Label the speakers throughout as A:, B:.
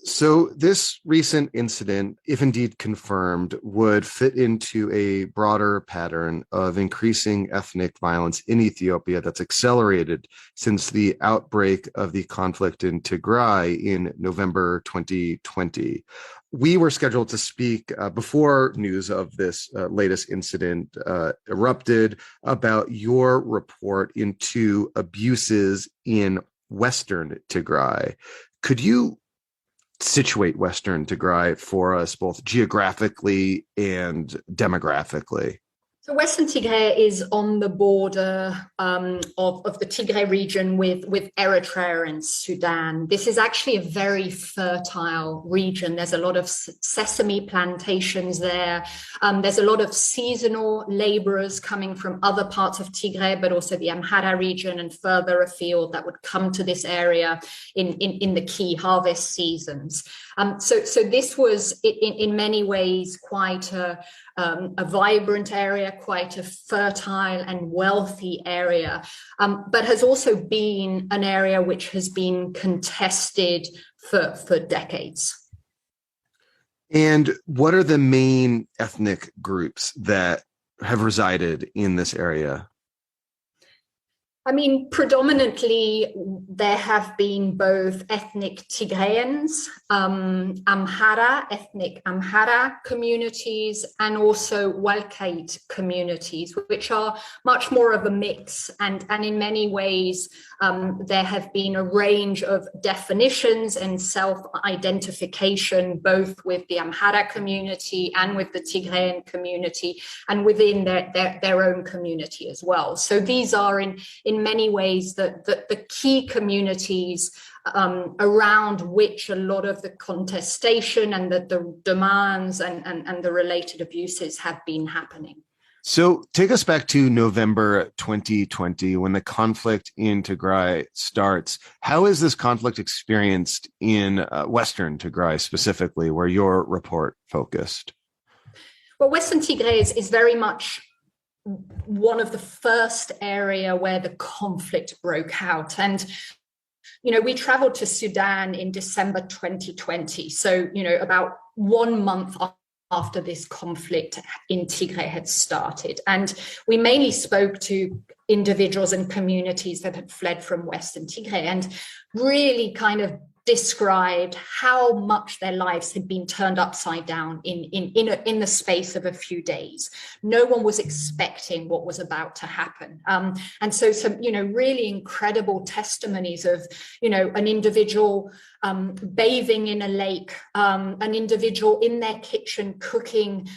A: So this recent incident, if indeed confirmed, would fit into a broader pattern of increasing ethnic violence in Ethiopia that's accelerated since the outbreak of the conflict in Tigray in November 2020. We were scheduled to speak before news of this latest incident erupted about your report into abuses in Western Tigray. Could you situate Western Tigray for us, both geographically and demographically?
B: So Western Tigray is on the border of the Tigray region with Eritrea and Sudan. This is actually a very fertile region. There's a lot of sesame plantations there. There's a lot of seasonal laborers coming from other parts of Tigray, but also the Amhara region and further afield that would come to this area in the key harvest seasons. So this was in many ways quite a vibrant area, quite a fertile and wealthy area, but has also been an area which has been contested for decades.
A: And what are the main ethnic groups that have resided in this area?
B: I mean, predominantly there have been both ethnic Tigrayans, ethnic Amhara communities, and also Walkite communities, which are much more of a mix. And in many ways, there have been a range of definitions and self-identification, both with the Amhara community and with the Tigrayan community, and within their own community as well. So these are in many ways the key communities around which a lot of the contestation and the demands and the related abuses have been happening.
A: So take us back to November 2020 when the conflict in Tigray starts. How is this conflict experienced in Western Tigray specifically, where your report focused?
B: Well, Western Tigray is very much one of the first area where the conflict broke out. And, we traveled to Sudan in December 2020. So, about 1 month after this conflict in Tigray had started. And we mainly spoke to individuals and communities that had fled from Western Tigray and really kind of described how much their lives had been turned upside down in the space of a few days. No one was expecting what was about to happen. And so some, really incredible testimonies of, an individual bathing in a lake, an individual in their kitchen cooking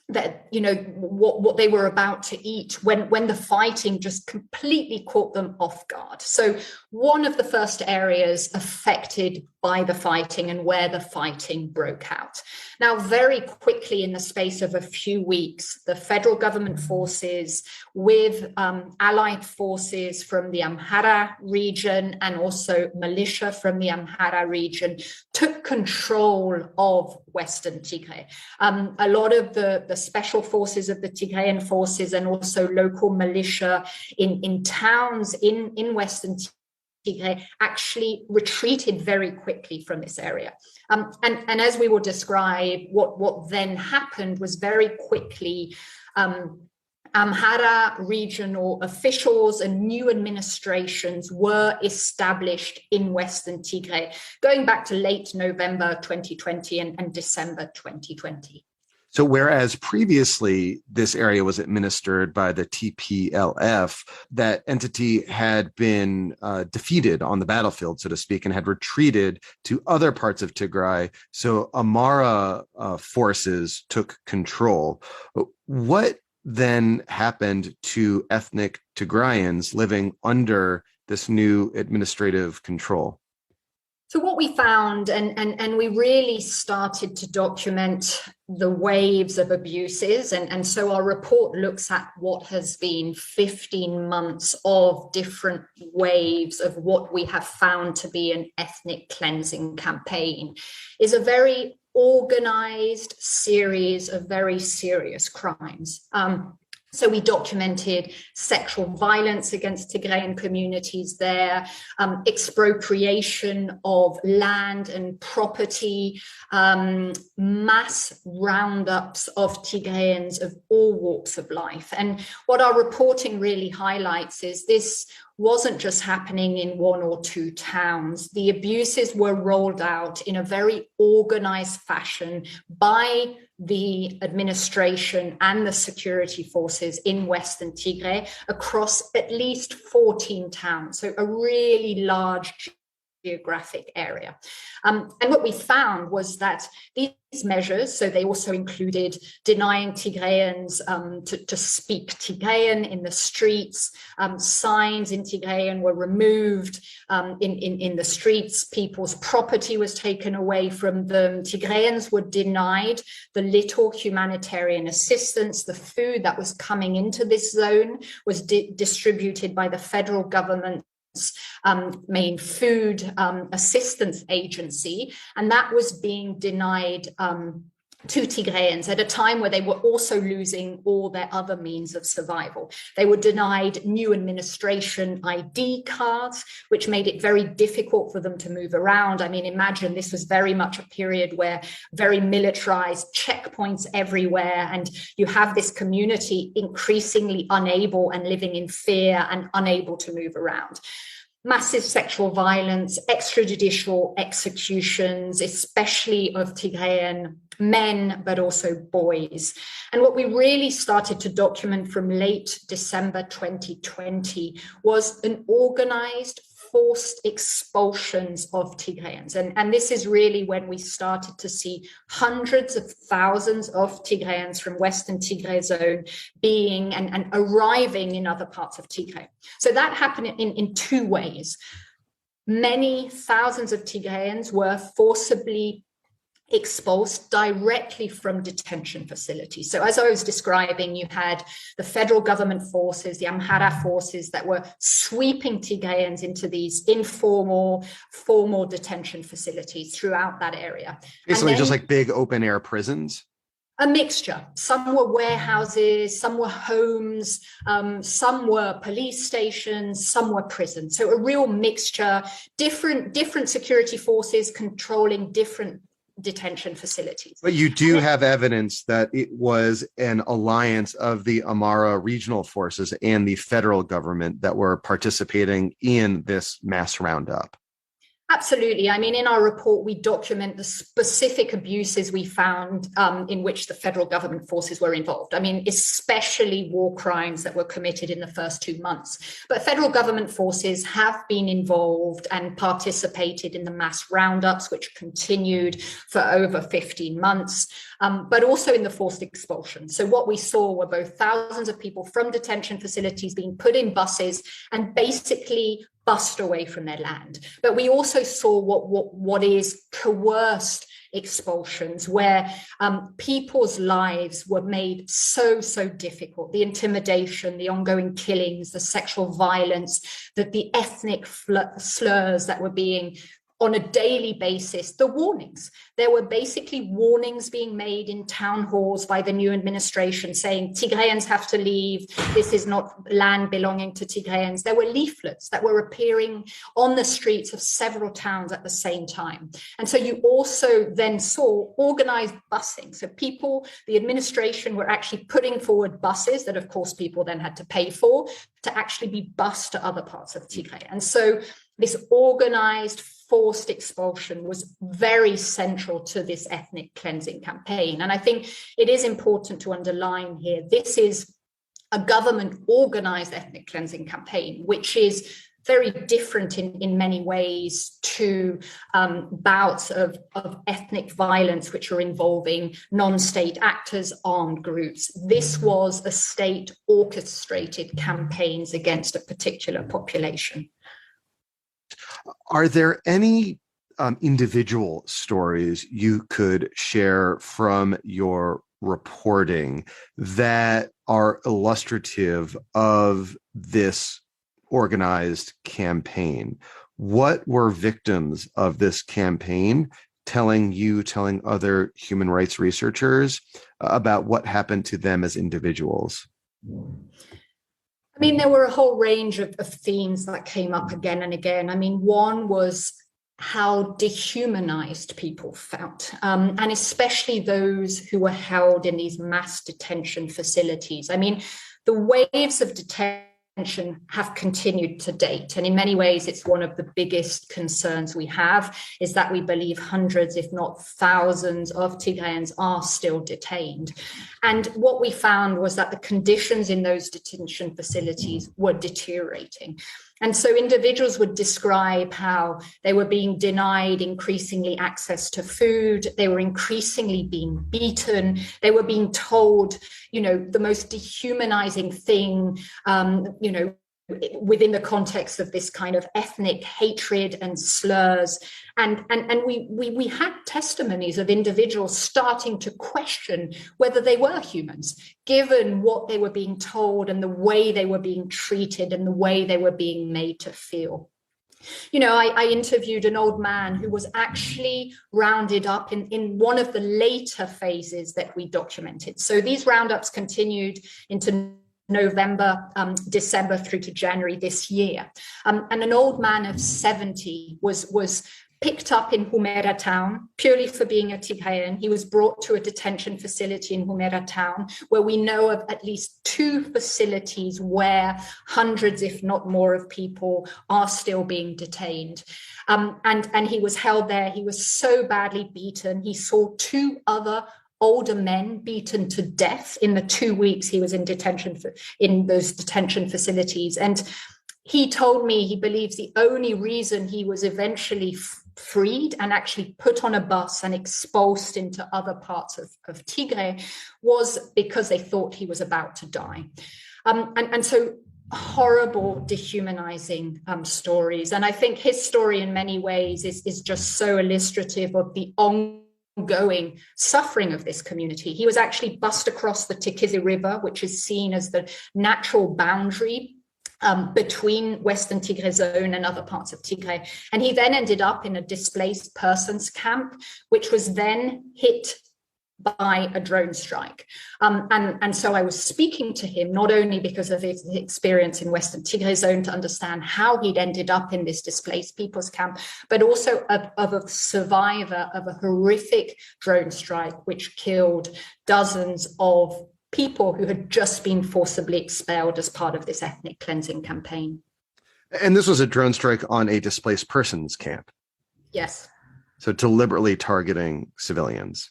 B: that what they were about to eat when the fighting just completely caught them off guard. So one of the first areas affected by the fighting and where the fighting broke out. Now, very quickly in the space of a few weeks, the federal government forces with allied forces from the Amhara region and also militia from the Amhara region took control of Western Tigray. A lot of the special forces of the Tigrayan forces and also local militia in towns in Western Tigray actually retreated very quickly from this area. And as we will describe, what then happened was very quickly Amhara regional officials and new administrations were established in Western Tigray, going back to late November 2020 and December 2020.
A: So whereas previously this area was administered by the TPLF, that entity had been defeated on the battlefield, so to speak, and had retreated to other parts of Tigray. So Amhara forces took control. What then happened to ethnic Tigrayans living under this new administrative control?
B: So what we found, and we really started to document the waves of abuses, and so our report looks at what has been 15 months of different waves of what we have found to be an ethnic cleansing campaign, is a very organized series of very serious crimes. So we documented sexual violence against Tigrayan communities there, expropriation of land and property, mass roundups of Tigrayans of all walks of life. And what our reporting really highlights is this wasn't just happening in one or two towns. The abuses were rolled out in a very organized fashion by the administration and the security forces in Western Tigray across at least 14 towns, so a really large geographic area. And what we found was that these measures, so they also included denying Tigrayans to speak Tigrayan in the streets, signs in Tigrayan were removed in the streets, people's property was taken away from them, Tigrayans were denied the little humanitarian assistance, the food that was coming into this zone was distributed by the federal government main food assistance agency, and that was being denied to Tigrayans at a time where they were also losing all their other means of survival. They were denied new administration ID cards, which made it very difficult for them to move around. I mean, imagine this was very much a period where very militarized checkpoints everywhere, and you have this community increasingly unable and living in fear and unable to move around. Massive sexual violence, extrajudicial executions, especially of Tigrayan men, but also boys. And what we really started to document from late December 2020 was an organized forced expulsions of Tigrayans. And this is really when we started to see hundreds of thousands of Tigrayans from Western Tigray zone being and arriving in other parts of Tigray. So that happened in two ways. Many thousands of Tigrayans were forcibly expulsed directly from detention facilities. So as I was describing, you had the federal government forces, the Amhara forces that were sweeping Tigrayans into these informal, formal detention facilities throughout that area.
A: Basically just like big open air prisons?
B: A mixture. Some were warehouses, some were homes, some were police stations, some were prisons. So a real mixture, different security forces controlling different detention facilities.
A: But you do have evidence that it was an alliance of the Amhara regional forces and the federal government that were participating in this mass roundup.
B: Absolutely. I mean, in our report, we document the specific abuses we found in which the federal government forces were involved. I mean, especially war crimes that were committed in the first 2 months. But federal government forces have been involved and participated in the mass roundups, which continued for over 15 months, but also in the forced expulsion. So what we saw were both thousands of people from detention facilities being put in buses and basically bussed away from their land. But we also saw what is coerced expulsions, where people's lives were made so difficult. The intimidation, the ongoing killings, the sexual violence, the ethnic slurs that were being on a daily basis, the warnings. There were basically warnings being made in town halls by the new administration saying Tigrayans have to leave, this is not land belonging to Tigrayans. There were leaflets that were appearing on the streets of several towns at the same time. And so you also then saw organized busing. So the administration were actually putting forward buses that of course people then had to pay for to actually be bused to other parts of Tigray. And so this organized forced expulsion was very central to this ethnic cleansing campaign. And I think it is important to underline here, this is a government organized ethnic cleansing campaign, which is very different in many ways to bouts of ethnic violence, which are involving non-state actors, armed groups. This was a state orchestrated campaigns against a particular population.
A: Are there any individual stories you could share from your reporting that are illustrative of this organized campaign? What were victims of this campaign telling other human rights researchers about what happened to them as individuals?
B: I mean, there were a whole range of themes that came up again and again. I mean, one was how dehumanized people felt, and especially those who were held in these mass detention facilities. I mean, the waves of detention have continued to date. And in many ways, it's one of the biggest concerns we have, is that we believe hundreds, if not thousands, of Tigrayans are still detained. And what we found was that the conditions in those detention facilities were deteriorating. And so individuals would describe how they were being denied increasingly access to food. They were increasingly being beaten. They were being told, the most dehumanizing thing, within the context of this kind of ethnic hatred and slurs. And we had testimonies of individuals starting to question whether they were humans, given what they were being told and the way they were being treated and the way they were being made to feel. I interviewed an old man who was actually rounded up in one of the later phases that we documented. So these roundups continued into November, December through to January this year. And an old man of 70 was picked up in Humera town purely for being a Tigrayan. He was brought to a detention facility in Humera town, where we know of at least 2 facilities where hundreds, if not more, of people are still being detained. And he was held there. He was so badly beaten. He saw 2 other older men beaten to death in the 2 weeks he was in detention in those detention facilities. And he told me he believes the only reason he was eventually freed and actually put on a bus and expulsed into other parts of Tigray was because they thought he was about to die. And so horrible, dehumanizing stories. And I think his story in many ways is just so illustrative of the ongoing suffering of this community. He was actually bussed across the Tikizi River, which is seen as the natural boundary between Western Tigray zone and other parts of Tigray. And he then ended up in a displaced persons camp, which was then hit by a drone strike. And so I was speaking to him, not only because of his experience in Western Tigray zone to understand how he'd ended up in this displaced people's camp, but also of a survivor of a horrific drone strike, which killed dozens of people who had just been forcibly expelled as part of this ethnic cleansing campaign.
A: And this was a drone strike on a displaced persons camp.
B: Yes.
A: So deliberately targeting civilians.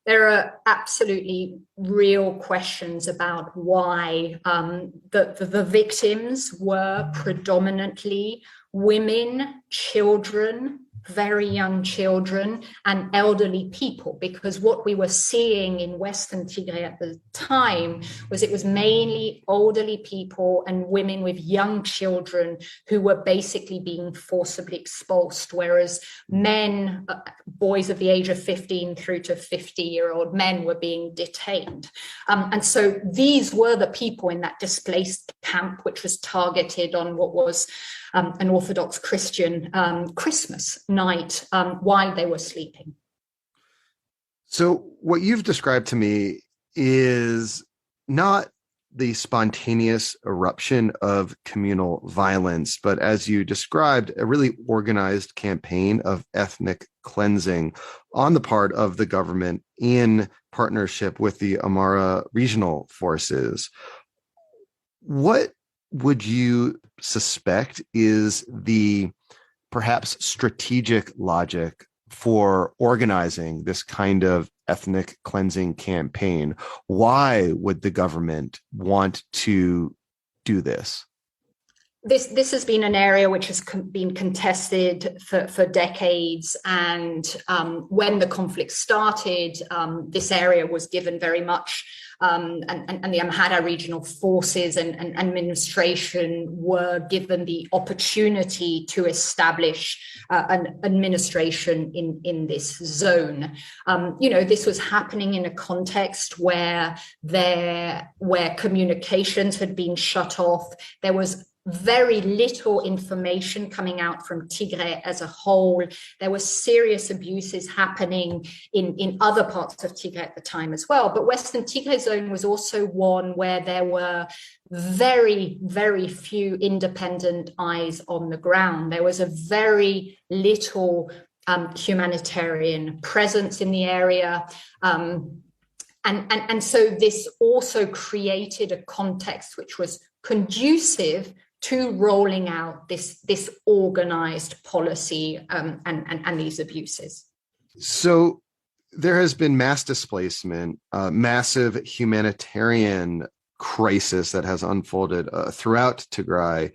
B: There are absolutely real questions about why the victims were predominantly women, children, very young children, and elderly people, because what we were seeing in Western Tigray at the time was it was mainly elderly people and women with young children who were basically being forcibly expulsed, whereas men, boys of the age of 15 through to 50-year-old men, were being detained. And so these were the people in that displaced camp, which was targeted on what was an Orthodox Christian Christmas night while they were sleeping.
A: So what you've described to me is not the spontaneous eruption of communal violence, but as you described, a really organized campaign of ethnic cleansing on the part of the government in partnership with the Amhara regional forces. What would you suspect is the perhaps strategic logic for organizing this kind of ethnic cleansing campaign? Why would the government want to do this?
B: This has been an area which has been contested for decades, and when the conflict started, this area was given very much, and the Amhara regional forces and administration were given the opportunity to establish an administration in this zone. This was happening in a context where communications had been shut off. There was very little information coming out from Tigray as a whole. There were serious abuses happening in other parts of Tigray at the time as well. But Western Tigray zone was also one where there were very, very few independent eyes on the ground. There was a very little humanitarian presence in the area. And so this also created a context which was conducive to rolling out this organized policy and these abuses.
A: So there has been mass displacement, massive humanitarian crisis that has unfolded throughout Tigray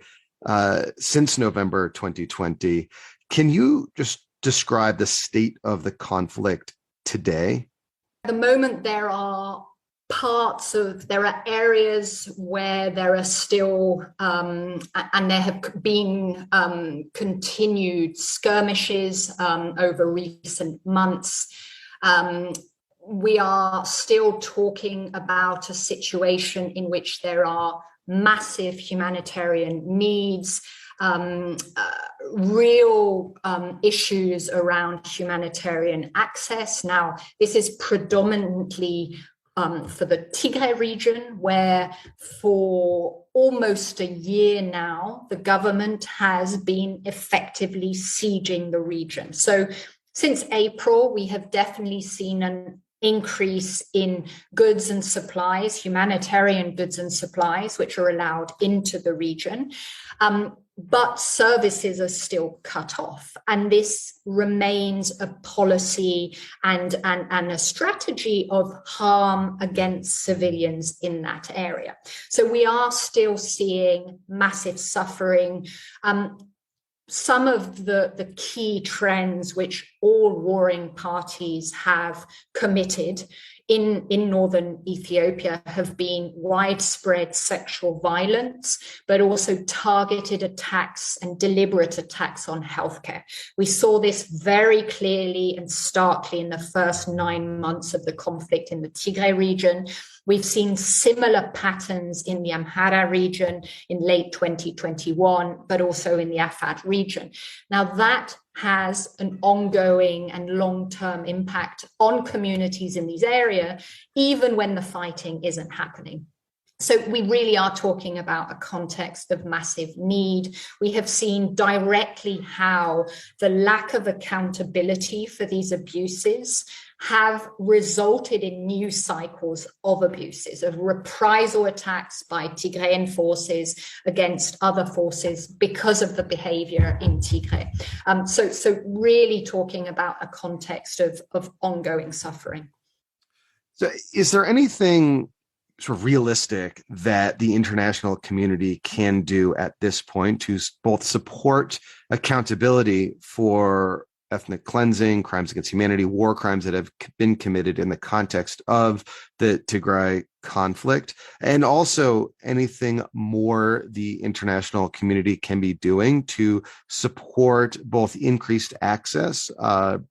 A: since November 2020. Can you just describe the state of the conflict today?
B: At the moment, there are areas where there are still, and there have been continued skirmishes over recent months. We are still talking about a situation in which there are massive humanitarian needs, real issues around humanitarian access. Now, this is predominantly for the Tigray region, where for almost a year now, the government has been effectively sieging the region. So since April, we have definitely seen an increase in goods and supplies, humanitarian goods and supplies, which are allowed into the region. But services are still cut off. And this remains a policy and a strategy of harm against civilians in that area. So we are still seeing massive suffering. Some of the key trends which all warring parties have committed in northern Ethiopia have been widespread sexual violence, but also targeted attacks and deliberate attacks on healthcare. We saw this very clearly and starkly in the first 9 months of the conflict in the Tigray region. We've seen similar patterns in the Amhara region in late 2021, but also in the Afad region. Now, that has an ongoing and long-term impact on communities in these areas, even when the fighting isn't happening. So we really are talking about a context of massive need. We have seen directly how the lack of accountability for these abuses have resulted in new cycles of abuses, of reprisal attacks by Tigrayan forces against other forces because of the behavior in Tigray. So really talking about a context of ongoing suffering.
A: So is there anything sort of realistic that the international community can do at this point to both support accountability for ethnic cleansing, crimes against humanity, war crimes that have been committed in the context of the Tigray conflict, and also anything more the international community can be doing to support both increased access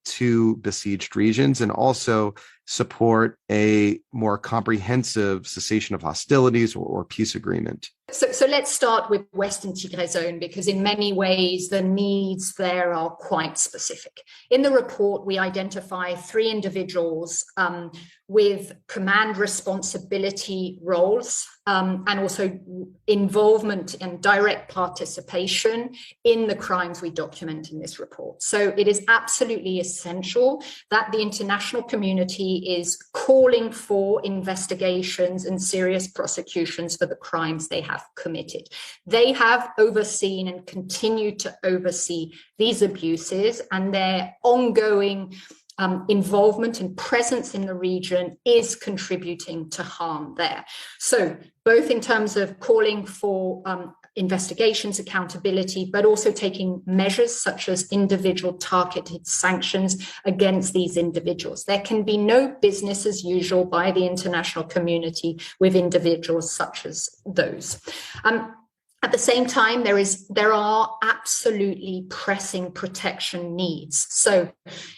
A: to besieged regions and also support a more comprehensive cessation of hostilities or peace agreement?
B: So let's start with Western Tigray zone, because in many ways the needs there are quite specific. In the report, we identify 3 individuals with command responsibility roles and also involvement and direct participation in the crimes we document in this report. So it is absolutely essential that the international community is calling for investigations and serious prosecutions for the crimes they have committed. They have overseen and continue to oversee these abuses, and their ongoing involvement and presence in the region is contributing to harm there. So both in terms of calling for investigations, accountability, but also taking measures such as individual targeted sanctions against these individuals. There can be no business as usual by the international community with individuals such as those. At the same time, there are absolutely pressing protection needs. So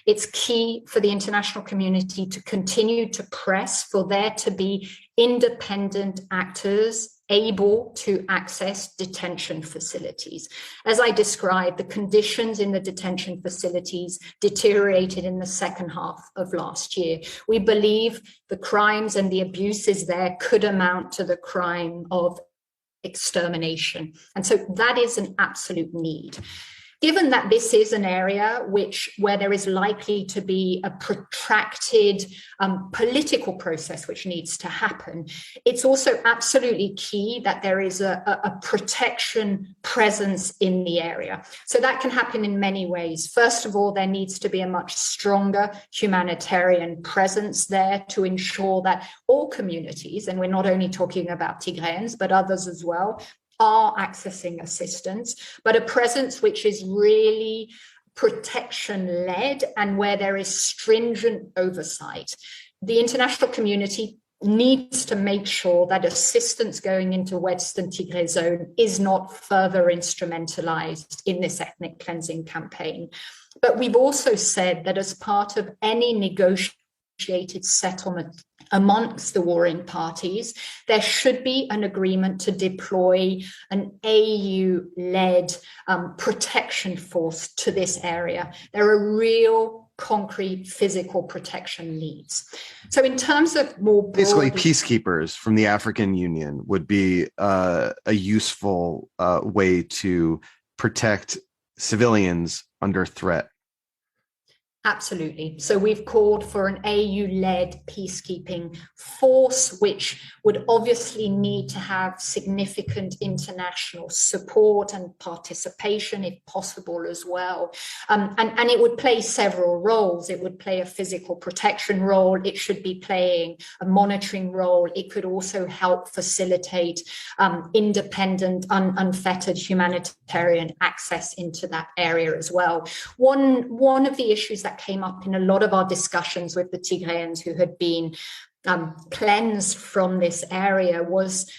B: it's key for the international community to continue to press for there to be independent actors able to access detention facilities. As I described, the conditions in the detention facilities deteriorated in the second half of last year. We believe the crimes and the abuses there could amount to the crime of extermination. And so that is an absolute need. Given that this is an area where there is likely to be a protracted political process which needs to happen, it's also absolutely key that there is a protection presence in the area. So that can happen in many ways. First of all, there needs to be a much stronger humanitarian presence there to ensure that all communities, and we're not only talking about Tigrayans, but others as well, are accessing assistance, but a presence which is really protection-led and where there is stringent oversight. The international community needs to make sure that assistance going into Western Tigray zone is not further instrumentalized in this ethnic cleansing campaign. But we've also said that as part of any negotiated settlement amongst the warring parties, there should be an agreement to deploy an AU-led protection force to this area. There are real concrete physical protection needs. So in terms of more broadly,
A: basically peacekeepers from the African Union would be a useful way to protect civilians under threat.
B: Absolutely. So we've called for an AU-led peacekeeping force, which would obviously need to have significant international support and participation, if possible, as well. And it would play several roles. It would play a physical protection role. It should be playing a monitoring role. It could also help facilitate independent, unfettered humanitarian access into that area as well. One of the issues that came up in a lot of our discussions with the Tigrayans who had been cleansed from this area was,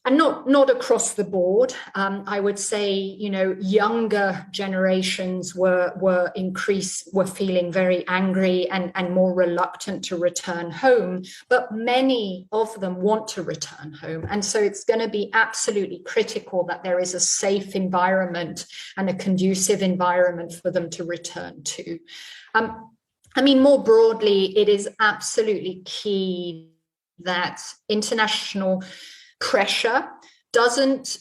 B: and not across the board, I would say, younger generations were feeling very angry and more reluctant to return home, but many of them want to return home. And so it's going to be absolutely critical that there is a safe environment and a conducive environment for them to return to. More broadly, it is absolutely key that international pressure doesn't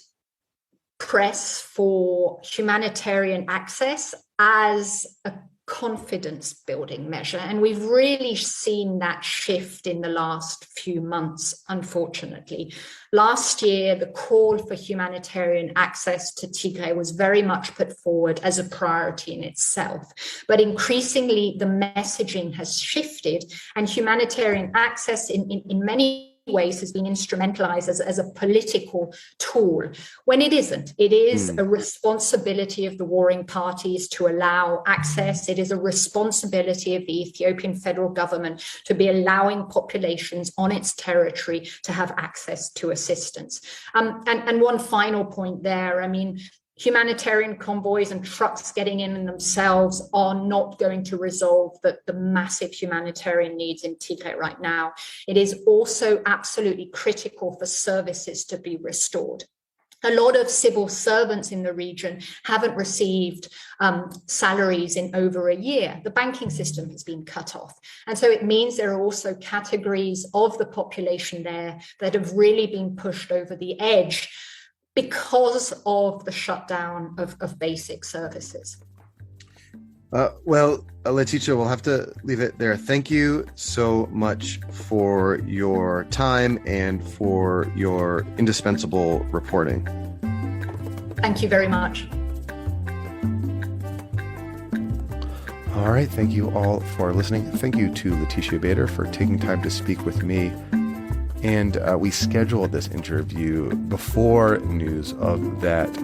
B: press for humanitarian access as a confidence building measure. And we've really seen that shift in the last few months, unfortunately. Last year, the call for humanitarian access to Tigray was very much put forward as a priority in itself. But increasingly, the messaging has shifted, and humanitarian access in many ways has been instrumentalized as a political tool, when it isn't. It is a responsibility of the warring parties to allow access. It is a responsibility of the Ethiopian federal government to be allowing populations on its territory to have access to assistance. And one final point there, humanitarian convoys and trucks getting in themselves are not going to resolve the massive humanitarian needs in Tigray right now. It is also absolutely critical for services to be restored. A lot of civil servants in the region haven't received salaries in over a year. The banking system has been cut off. And so it means there are also categories of the population there that have really been pushed over the edge because of the shutdown of basic services.
A: Laetitia, we'll have to leave it there. Thank you so much for your time and for your indispensable reporting.
B: Thank you very much.
A: All right. Thank you all for listening. Thank you to Laetitia Bader for taking time to speak with me. And we scheduled this interview before news of that